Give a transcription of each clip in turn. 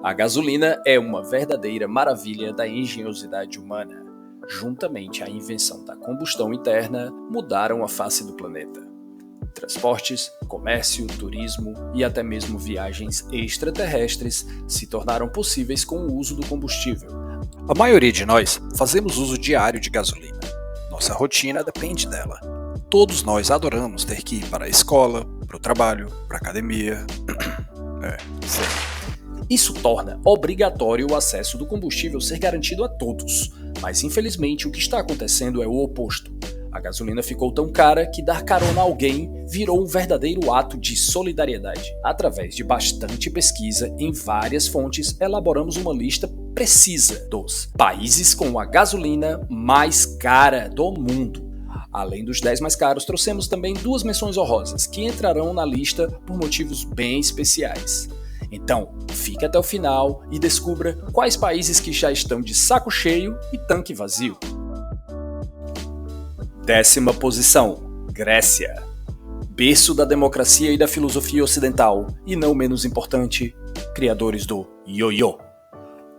A gasolina é uma verdadeira maravilha da engenhosidade humana. Juntamente à invenção da combustão interna, mudaram a face do planeta. Transportes, comércio, turismo e até mesmo viagens extraterrestres se tornaram possíveis com o uso do combustível. A maioria de nós fazemos uso diário de gasolina. Nossa rotina depende dela. Todos nós adoramos ter que ir para a escola, para o trabalho, para a academia. Isso torna obrigatório o acesso do combustível ser garantido a todos, mas infelizmente o que está acontecendo é o oposto. A gasolina ficou tão cara que dar carona a alguém virou um verdadeiro ato de solidariedade. Através de bastante pesquisa em várias fontes, elaboramos uma lista precisa dos países com a gasolina mais cara do mundo. Além dos 10 mais caros, trouxemos também 2 menções honrosas, que entrarão na lista por motivos bem especiais. Então, fique até o final e descubra quais países que já estão de saco cheio e tanque vazio. 10ª posição, Grécia. Berço da democracia e da filosofia ocidental, e não menos importante, criadores do ioiô.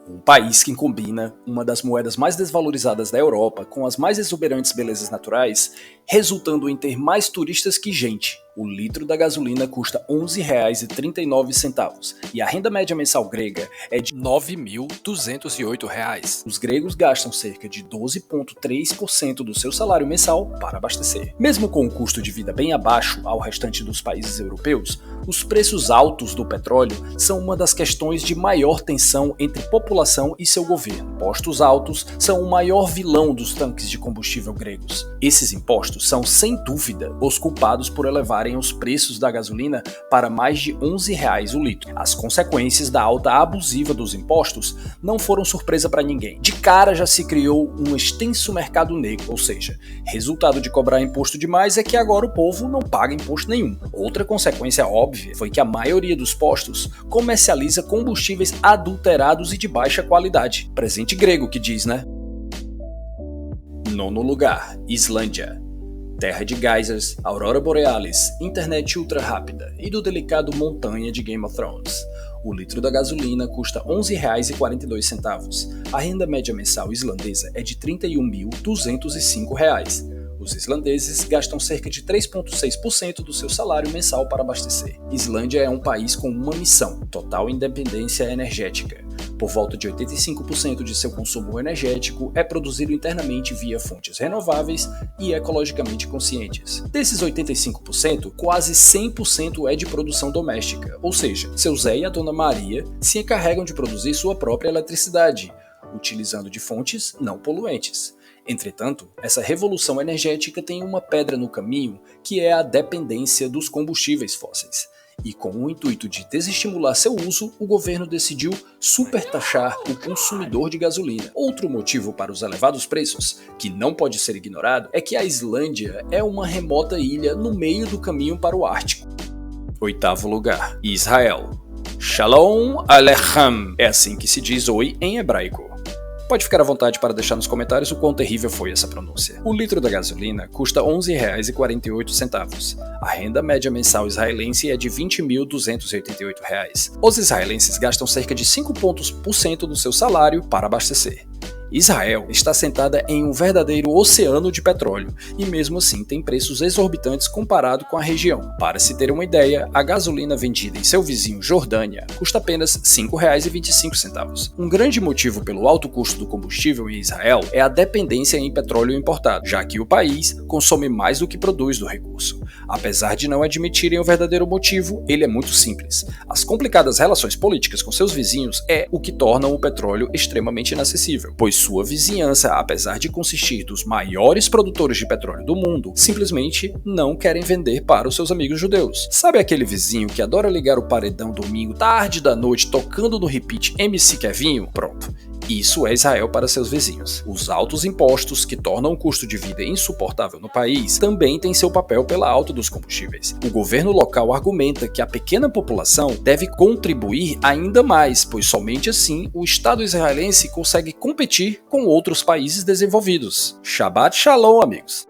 Um país que combina uma das moedas mais desvalorizadas da Europa com as mais exuberantes belezas naturais, resultando em ter mais turistas que gente. O litro da gasolina custa R$ 11,39 e a renda média mensal grega é de R$ 9.208. Os gregos gastam cerca de 12,3% do seu salário mensal para abastecer. Mesmo com um custo de vida bem abaixo ao restante dos países europeus, os preços altos do petróleo são uma das questões de maior tensão entre população e seu governo. Impostos altos são o maior vilão dos tanques de combustível gregos. Esses impostos são, sem dúvida, os culpados por elevarem os preços da gasolina para mais de R$ 11 o litro. As consequências da alta abusiva dos impostos não foram surpresa para ninguém. De cara já se criou um extenso mercado negro, ou seja, resultado de cobrar imposto demais é que agora o povo não paga imposto nenhum. Outra consequência óbvia foi que a maioria dos postos comercializa combustíveis adulterados e de baixa qualidade. Presente grego que diz, né? 9º lugar, Islândia. Terra de geysers, aurora borealis, internet ultra rápida e do delicado montanha de Game of Thrones. O litro da gasolina custa R$ 11,42. A renda média mensal islandesa é de R$ 31.205. Os islandeses gastam cerca de 3,6% do seu salário mensal para abastecer. Islândia é um país com uma missão: total independência energética. Por volta de 85% de seu consumo energético é produzido internamente via fontes renováveis e ecologicamente conscientes. Desses 85%, quase 100% é de produção doméstica, ou seja, seu Zé e a Dona Maria se encarregam de produzir sua própria eletricidade, utilizando de fontes não poluentes. Entretanto, essa revolução energética tem uma pedra no caminho, que é a dependência dos combustíveis fósseis. E com o intuito de desestimular seu uso, o governo decidiu supertaxar o consumidor de gasolina. Outro motivo para os elevados preços, que não pode ser ignorado, é que a Islândia é uma remota ilha no meio do caminho para o Ártico. 8º lugar, Israel. Shalom Aleichem, é assim que se diz oi em hebraico. Pode ficar à vontade para deixar nos comentários o quão terrível foi essa pronúncia. O litro da gasolina custa R$ 11,48. A renda média mensal israelense é de R$ 20.288. Os israelenses gastam cerca de 5% do seu salário para abastecer. Israel está sentada em um verdadeiro oceano de petróleo e mesmo assim tem preços exorbitantes comparado com a região. Para se ter uma ideia, a gasolina vendida em seu vizinho Jordânia custa apenas R$ 5,25. Um grande motivo pelo alto custo do combustível em Israel é a dependência em petróleo importado, já que o país consome mais do que produz do recurso. Apesar de não admitirem o verdadeiro motivo, ele é muito simples. As complicadas relações políticas com seus vizinhos é o que torna o petróleo extremamente inacessível, pois sua vizinhança, apesar de consistir dos maiores produtores de petróleo do mundo, simplesmente não querem vender para os seus amigos judeus. Sabe aquele vizinho que adora ligar o paredão domingo tarde da noite tocando no repeat MC Kevinho? Pronto. Isso é Israel para seus vizinhos. Os altos impostos, que tornam o custo de vida insuportável no país, também têm seu papel pela alta dos combustíveis. O governo local argumenta que a pequena população deve contribuir ainda mais, pois somente assim o Estado israelense consegue competir com outros países desenvolvidos. Shabbat Shalom, amigos!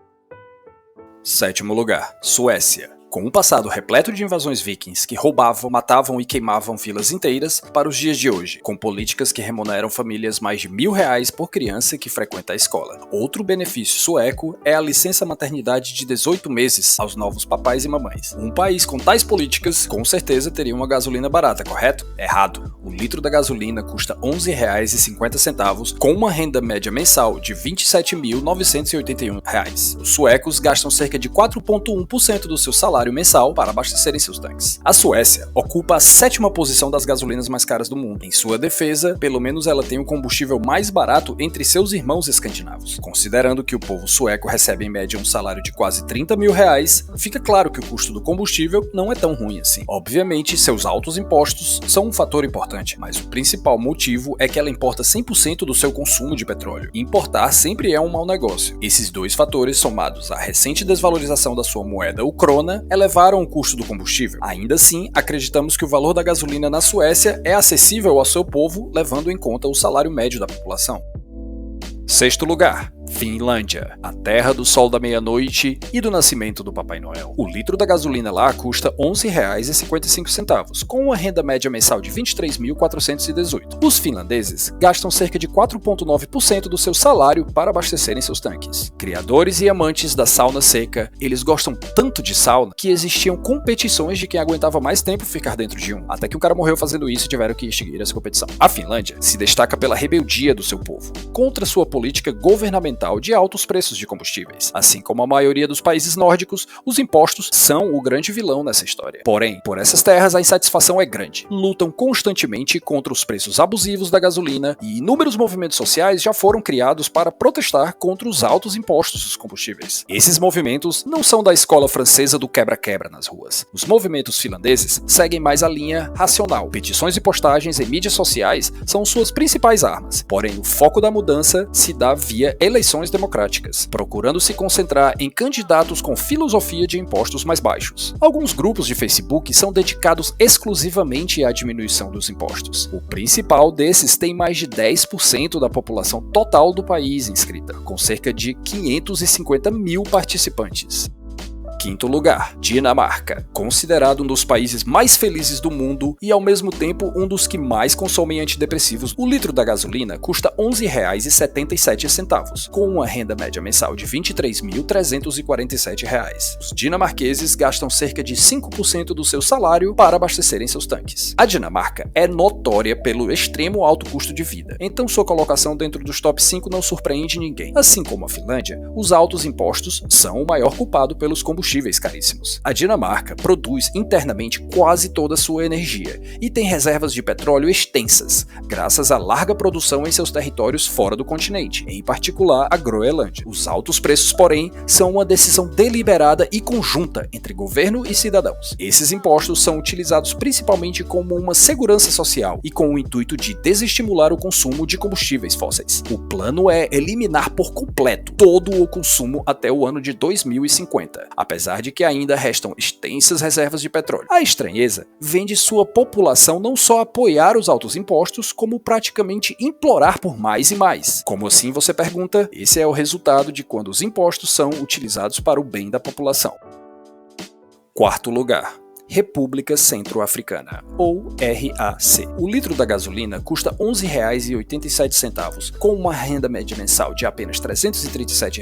7º lugar, Suécia. Com um passado repleto de invasões vikings que roubavam, matavam e queimavam vilas inteiras, para os dias de hoje, com políticas que remuneram famílias mais de R$1.000 por criança que frequenta a escola. Outro benefício sueco é a licença maternidade de 18 meses aos novos papais e mamães. Um país com tais políticas, com certeza teria uma gasolina barata, correto? Errado. O litro da gasolina custa R$ 11,50, com uma renda média mensal de R$ 27.981. Os suecos gastam cerca de 4,1% do seu salário mensal para abastecerem seus tanques. A Suécia ocupa a 7ª posição das gasolinas mais caras do mundo. Em sua defesa, pelo menos ela tem o combustível mais barato entre seus irmãos escandinavos. Considerando que o povo sueco recebe em média um salário de quase R$30.000, fica claro que o custo do combustível não é tão ruim assim. Obviamente, seus altos impostos são um fator importante, mas o principal motivo é que ela importa 100% do seu consumo de petróleo. Importar sempre é um mau negócio. Esses dois fatores, somados à recente desvalorização da sua moeda, o krona, elevaram o custo do combustível. Ainda assim, acreditamos que o valor da gasolina na Suécia é acessível ao seu povo, levando em conta o salário médio da população. 6º lugar. Finlândia, a terra do sol da meia-noite e do nascimento do Papai Noel. O litro da gasolina lá custa R$ 11,55, com uma renda média mensal de 23.418. Os finlandeses gastam cerca de 4,9% do seu salário para abastecerem seus tanques. Criadores e amantes da sauna seca, eles gostam tanto de sauna que existiam competições de quem aguentava mais tempo ficar dentro de um, até que um cara morreu fazendo isso e tiveram que extinguir essa competição. A Finlândia se destaca pela rebeldia do seu povo, contra sua política governamental de altos preços de combustíveis. Assim como a maioria dos países nórdicos, os impostos são o grande vilão nessa história. Porém, por essas terras a insatisfação é grande. Lutam constantemente contra os preços abusivos da gasolina e inúmeros movimentos sociais já foram criados para protestar contra os altos impostos dos combustíveis. Esses movimentos não são da escola francesa do quebra-quebra nas ruas. Os movimentos finlandeses seguem mais a linha racional. Petições e postagens em mídias sociais são suas principais armas. Porém, o foco da mudança se dá via eleições democráticas, procurando se concentrar em candidatos com filosofia de impostos mais baixos. Alguns grupos de Facebook são dedicados exclusivamente à diminuição dos impostos. O principal desses tem mais de 10% da população total do país inscrita, com cerca de 550 mil participantes. 5º lugar, Dinamarca, considerado um dos países mais felizes do mundo e ao mesmo tempo um dos que mais consomem antidepressivos. O litro da gasolina custa R$ 11,77, com uma renda média mensal de R$ 23.347. Os dinamarqueses gastam cerca de 5% do seu salário para abastecerem seus tanques. A Dinamarca é notória pelo extremo alto custo de vida, então sua colocação dentro dos top 5 não surpreende ninguém. Assim como a Finlândia, os altos impostos são o maior culpado pelos combustíveis caríssimos. A Dinamarca produz internamente quase toda a sua energia e tem reservas de petróleo extensas, graças à larga produção em seus territórios fora do continente, em particular a Groenlândia. Os altos preços, porém, são uma decisão deliberada e conjunta entre governo e cidadãos. Esses impostos são utilizados principalmente como uma segurança social e com o intuito de desestimular o consumo de combustíveis fósseis. O plano é eliminar por completo todo o consumo até o ano de 2050, apesar de que ainda restam extensas reservas de petróleo. A estranheza vem de sua população não só apoiar os altos impostos, como praticamente implorar por mais e mais. Como assim, você pergunta? Esse é o resultado de quando os impostos são utilizados para o bem da população. 4º lugar. República Centro-Africana, ou RAC. O litro da gasolina custa R$ 11,87, com uma renda média mensal de apenas R$ 337,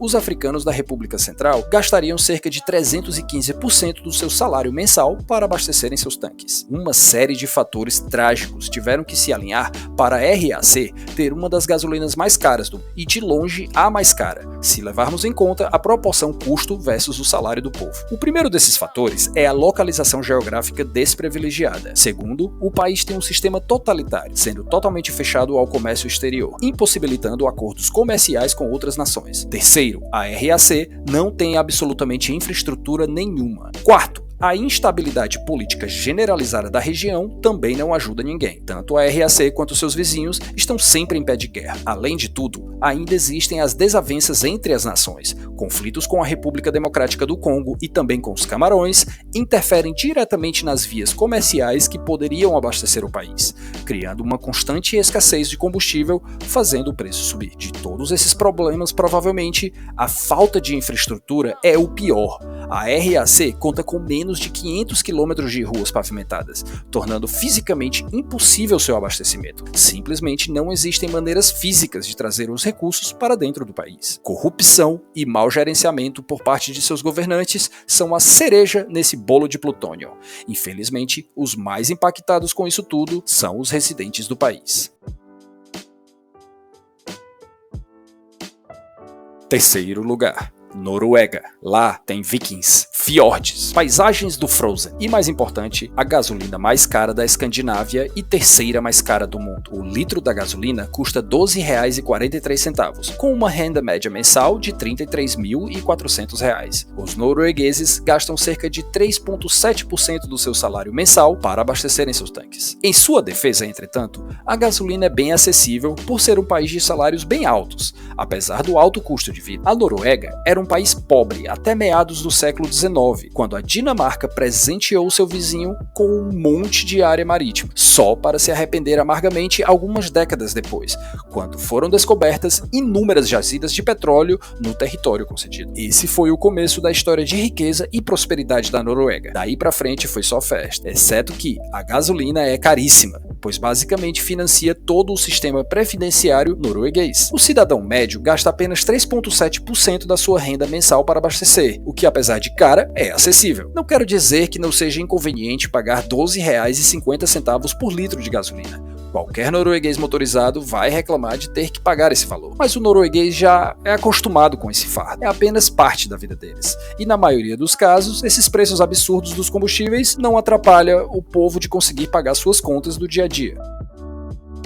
os africanos da República Central gastariam cerca de 315% do seu salário mensal para abastecerem seus tanques. Uma série de fatores trágicos tiveram que se alinhar para a RAC ter uma das gasolinas mais caras do mundo, e de longe a mais cara, se levarmos em conta a proporção custo versus o salário do povo. O primeiro desses fatores é a localização geográfica desprivilegiada. Segundo, o país tem um sistema totalitário, sendo totalmente fechado ao comércio exterior, impossibilitando acordos comerciais com outras nações. Terceiro, a RAC não tem absolutamente infraestrutura nenhuma. Quarto, a instabilidade política generalizada da região também não ajuda ninguém. Tanto a RAC quanto seus vizinhos estão sempre em pé de guerra. Além de tudo, ainda existem as desavenças entre as nações. Conflitos com a República Democrática do Congo e também com os Camarões interferem diretamente nas vias comerciais que poderiam abastecer o país, criando uma constante escassez de combustível, fazendo o preço subir. De todos esses problemas, provavelmente, a falta de infraestrutura é o pior. A RAC conta com menos de 500 quilômetros de ruas pavimentadas, tornando fisicamente impossível seu abastecimento. Simplesmente não existem maneiras físicas de trazer os recursos para dentro do país. Corrupção e mau gerenciamento por parte de seus governantes são a cereja nesse bolo de plutônio. Infelizmente, os mais impactados com isso tudo são os residentes do país. Terceiro lugar. Noruega. Lá tem vikings, fiordes, paisagens do Frozen e, mais importante, a gasolina mais cara da Escandinávia e terceira mais cara do mundo. O litro da gasolina custa R$ 12,43, com uma renda média mensal de R$ 33.400. Os noruegueses gastam cerca de 3,7% do seu salário mensal para abastecerem seus tanques. Em sua defesa, entretanto, a gasolina é bem acessível por ser um país de salários bem altos. Apesar do alto custo de vida, a Noruega era um país pobre até meados do século XIX, quando a Dinamarca presenteou seu vizinho com um monte de área marítima, só para se arrepender amargamente algumas décadas depois, quando foram descobertas inúmeras jazidas de petróleo no território concedido. Esse foi o começo da história de riqueza e prosperidade da Noruega. Daí pra frente foi só festa, exceto que a gasolina é caríssima, pois basicamente financia todo o sistema previdenciário norueguês. O cidadão médio gasta apenas 3,7% da sua renda mensal para abastecer, o que, apesar de cara, é acessível. Não quero dizer que não seja inconveniente pagar R$ 12,50 por litro de gasolina. Qualquer norueguês motorizado vai reclamar de ter que pagar esse valor. Mas o norueguês já é acostumado com esse fardo. É apenas parte da vida deles. E na maioria dos casos, esses preços absurdos dos combustíveis não atrapalham o povo de conseguir pagar suas contas do dia a dia.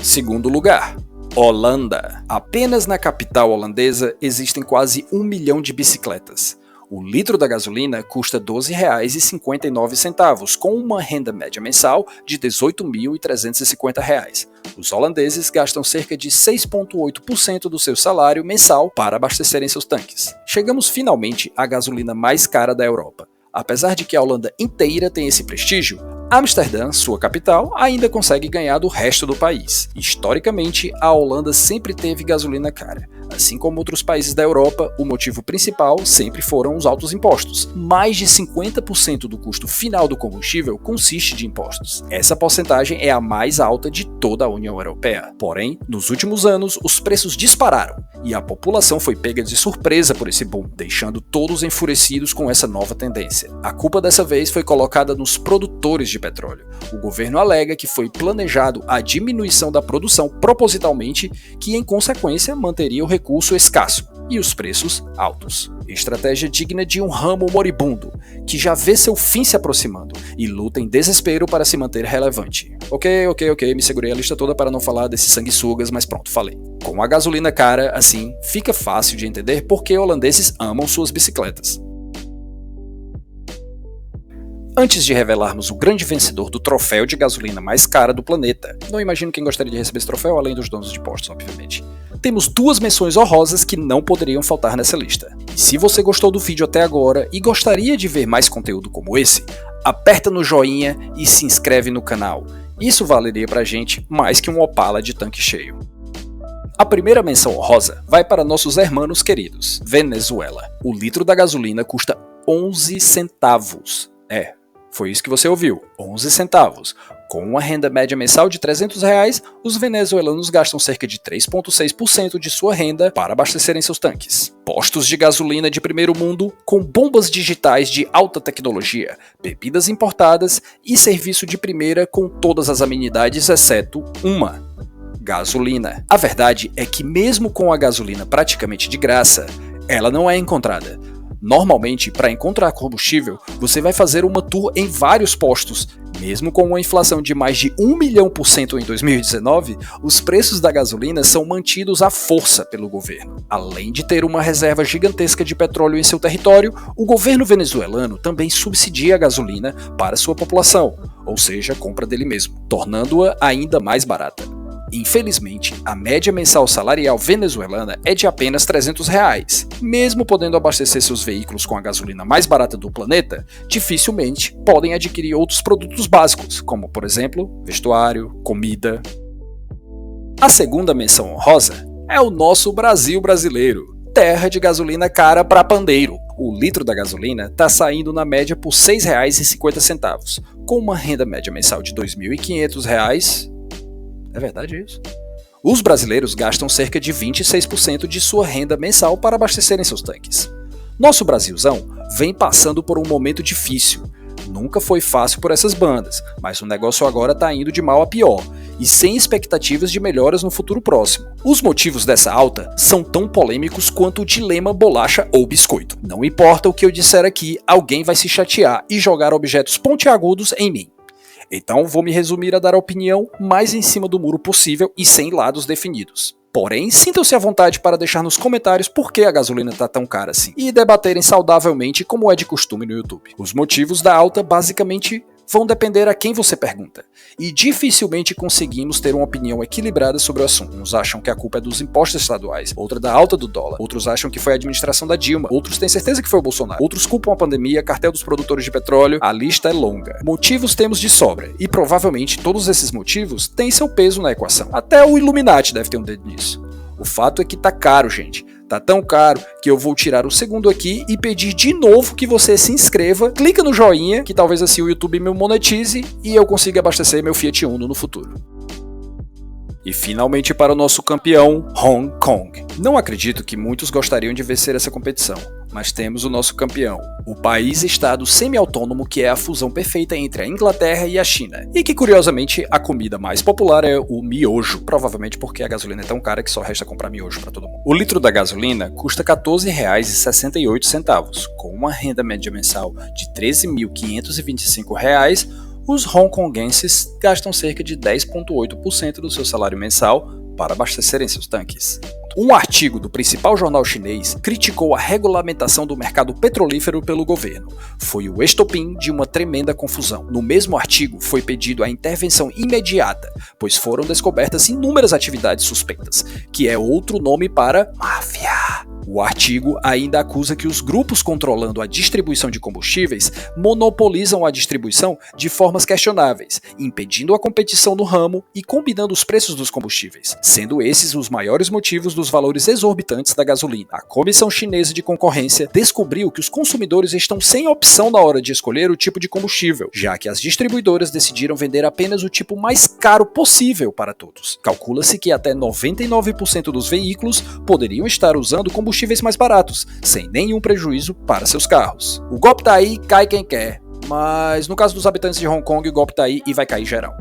Segundo lugar. Holanda. Apenas na capital holandesa existem quase 1 milhão de bicicletas. O litro da gasolina custa R$ 12,59, com uma renda média mensal de R$ 18.350. Os holandeses gastam cerca de 6,8% do seu salário mensal para abastecerem seus tanques. Chegamos finalmente à gasolina mais cara da Europa. Apesar de que a Holanda inteira tem esse prestígio, Amsterdã, sua capital, ainda consegue ganhar do resto do país. Historicamente, a Holanda sempre teve gasolina cara. Assim como outros países da Europa, o motivo principal sempre foram os altos impostos. Mais de 50% do custo final do combustível consiste de impostos. Essa porcentagem é a mais alta de toda a União Europeia. Porém, nos últimos anos, os preços dispararam e a população foi pega de surpresa por esse boom, deixando todos enfurecidos com essa nova tendência. A culpa dessa vez foi colocada nos produtores de petróleo. O governo alega que foi planejado a diminuição da produção propositalmente, que em consequência manteria o recurso escasso e os preços altos. Estratégia digna de um ramo moribundo, que já vê seu fim se aproximando e luta em desespero para se manter relevante. Ok, me segurei a lista toda para não falar desses sanguessugas, mas pronto, falei. Com a gasolina cara, assim, fica fácil de entender por que holandeses amam suas bicicletas. Antes de revelarmos o grande vencedor do troféu de gasolina mais cara do planeta, não imagino quem gostaria de receber esse troféu, além dos donos de postos, obviamente, temos duas menções honrosas que não poderiam faltar nessa lista. E se você gostou do vídeo até agora e gostaria de ver mais conteúdo como esse, aperta no joinha e se inscreve no canal. Isso valeria pra gente mais que um Opala de tanque cheio. A primeira menção honrosa vai para nossos hermanos queridos, Venezuela. O litro da gasolina custa 11 centavos. Foi isso que você ouviu, 11 centavos. Com uma renda média mensal de R$ 300, os venezuelanos gastam cerca de 3,6% de sua renda para abastecerem seus tanques. Postos de gasolina de primeiro mundo, com bombas digitais de alta tecnologia, bebidas importadas e serviço de primeira com todas as amenidades exceto uma: gasolina. A verdade é que mesmo com a gasolina praticamente de graça, ela não é encontrada. Normalmente, para encontrar combustível, você vai fazer uma tour em vários postos. Mesmo com uma inflação de mais de 1 milhão por cento em 2019, os preços da gasolina são mantidos à força pelo governo. Além de ter uma reserva gigantesca de petróleo em seu território, o governo venezuelano também subsidia a gasolina para sua população, ou seja, compra dele mesmo, tornando-a ainda mais barata. Infelizmente, a média mensal salarial venezuelana é de apenas R$ 300. Mesmo podendo abastecer seus veículos com a gasolina mais barata do planeta, dificilmente podem adquirir outros produtos básicos, como, por exemplo, vestuário, comida. A segunda menção honrosa é o nosso Brasil brasileiro, terra de gasolina cara para pandeiro. O litro da gasolina está saindo na média por R$ 6,50, com uma renda média mensal de R$ 2.500. É verdade isso? Os brasileiros gastam cerca de 26% de sua renda mensal para abastecerem seus tanques. Nosso Brasilzão vem passando por um momento difícil. Nunca foi fácil por essas bandas, mas o negócio agora está indo de mal a pior, e sem expectativas de melhoras no futuro próximo. Os motivos dessa alta são tão polêmicos quanto o dilema bolacha ou biscoito. Não importa o que eu disser aqui, alguém vai se chatear e jogar objetos pontiagudos em mim. Então vou me resumir a dar a opinião mais em cima do muro possível e sem lados definidos. Porém, sintam-se à vontade para deixar nos comentários por que a gasolina está tão cara assim e debaterem saudavelmente como é de costume no YouTube. Os motivos da alta basicamente vão depender a quem você pergunta, e dificilmente conseguimos ter uma opinião equilibrada sobre o assunto. Uns acham que a culpa é dos impostos estaduais, outra da alta do dólar, outros acham que foi a administração da Dilma, outros têm certeza que foi o Bolsonaro, outros culpam a pandemia, cartel dos produtores de petróleo, a lista é longa. Motivos temos de sobra, e provavelmente todos esses motivos têm seu peso na equação. Até o Illuminati deve ter um dedo nisso. O fato é que tá caro, gente. Tá tão caro que eu vou tirar um segundo aqui e pedir de novo que você se inscreva, clica no joinha, que talvez assim o YouTube me monetize e eu consiga abastecer meu Fiat Uno no futuro. E finalmente para o nosso campeão, Hong Kong. Não acredito que muitos gostariam de vencer essa competição, mas temos o nosso campeão, o país-estado semi-autônomo que é a fusão perfeita entre a Inglaterra e a China, e que curiosamente a comida mais popular é o miojo, provavelmente porque a gasolina é tão cara que só resta comprar miojo para todo mundo. O litro da gasolina custa R$ 14,68, com uma renda média mensal de R$ 13.525, os hongkonguenses gastam cerca de 10,8% do seu salário mensal para abastecerem seus tanques. Um artigo do principal jornal chinês criticou a regulamentação do mercado petrolífero pelo governo. Foi o estopim de uma tremenda confusão. No mesmo artigo, foi pedido a intervenção imediata, pois foram descobertas inúmeras atividades suspeitas, que é outro nome para máfia. O artigo ainda acusa que os grupos controlando a distribuição de combustíveis monopolizam a distribuição de formas questionáveis, impedindo a competição no ramo e combinando os preços dos combustíveis, sendo esses os maiores motivos dos valores exorbitantes da gasolina. A Comissão Chinesa de Concorrência descobriu que os consumidores estão sem opção na hora de escolher o tipo de combustível, já que as distribuidoras decidiram vender apenas o tipo mais caro possível para todos. Calcula-se que até 99% dos veículos poderiam estar usando combustíveis mais baratos, sem nenhum prejuízo para seus carros. O golpe tá aí, cai quem quer, mas no caso dos habitantes de Hong Kong, o golpe tá aí e vai cair geral.